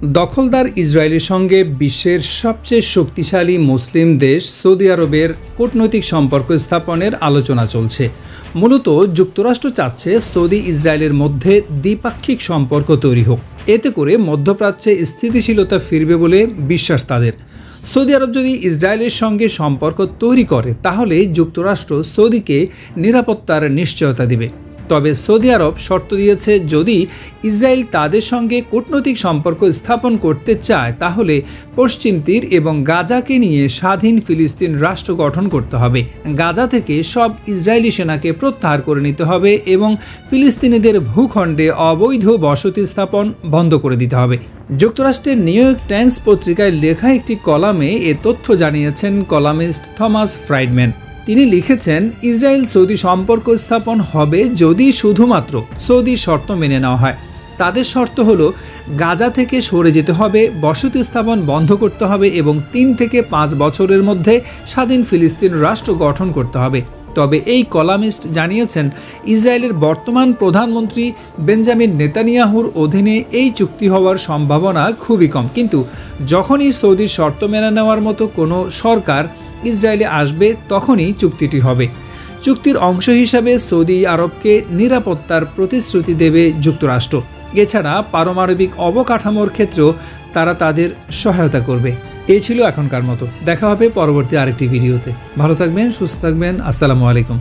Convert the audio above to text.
দখলদার ইসরায়েলের সঙ্গে বিশ্বের সবচেয়ে শক্তিশালী মুসলিম দেশ সৌদি আরবের কূটনৈতিক সম্পর্ক স্থাপনের আলোচনা চলছে। মূলত যুক্তরাষ্ট্র চাচ্ছে সৌদি ইসরায়েলের মধ্যে দ্বিপাক্ষিক সম্পর্ক তৈরি হোক, এতে করে মধ্যপ্রাচ্যে স্থিতিশীলতা ফিরবে বলে বিশ্বাস তাদের। সৌদি আরব যদি ইসরায়েলের সঙ্গে সম্পর্ক তৈরি করে তাহলে যুক্তরাষ্ট্র সৌদিকে নিরাপত্তার নিশ্চয়তা দিবে। তবে সৌদি আরব শর্ত দিয়েছে, যদি ইসরায়েল তাদের সঙ্গে কূটনৈতিক সম্পর্ক স্থাপন করতে চায় তাহলে পশ্চিম তীর এবং গাজাকে নিয়ে স্বাধীন ফিলিস্তিন রাষ্ট্র গঠন করতে হবে। গাজা থেকে সব ইসরায়েলি সেনাকে প্রত্যাহার করে নিতে হবে এবং ফিলিস্তিনিদের ভূখণ্ডে অবৈধ বসতি স্থাপন বন্ধ করে দিতে হবে। যুক্তরাষ্ট্রের নিউ ইয়র্ক টাইমস পত্রিকায় লেখা একটি কলামে এ তথ্য জানিয়েছেন কলামিস্ট থমাস ফ্রাইডম্যান। তিনি লিখেছেন, ইসরায়েল সৌদি সম্পর্ক স্থাপন হবে যদি শুধুমাত্র সৌদির শর্ত মেনে নেওয়া হয়। তাদের শর্ত হলো গাজা থেকে সরে যেতে হবে, বসতি স্থাপন বন্ধ করতে হবে এবং 3 থেকে 5 বছরের মধ্যে স্বাধীন ফিলিস্তিন রাষ্ট্র গঠন করতে হবে। তবে এই কলামিস্ট জানিয়েছেন, ইসরায়েলের বর্তমান প্রধানমন্ত্রী বেঞ্জামিন নেতানিয়াহুর অধীনে এই চুক্তি হওয়ার সম্ভাবনা খুবই কম, কিন্তু যখনই সৌদির শর্ত মেনে নেওয়ার মতো কোনো সরকার ইসরায়েলে আসবে তখনই চুক্তিটি হবে। চুক্তির অংশ হিসাবে সৌদি আরবকে নিরাপত্তার প্রতিশ্রুতি দেবে যুক্তরাষ্ট্র। এছাড়া পারমাণবিক অবকাঠামোর ক্ষেত্রেও তারা তাদের সহায়তা করবে। এই ছিল এখনকার মতো। দেখা হবে পরবর্তী আরেকটি ভিডিওতে। ভালো থাকবেন, সুস্থ থাকবেন। আসসালামু আলাইকুম।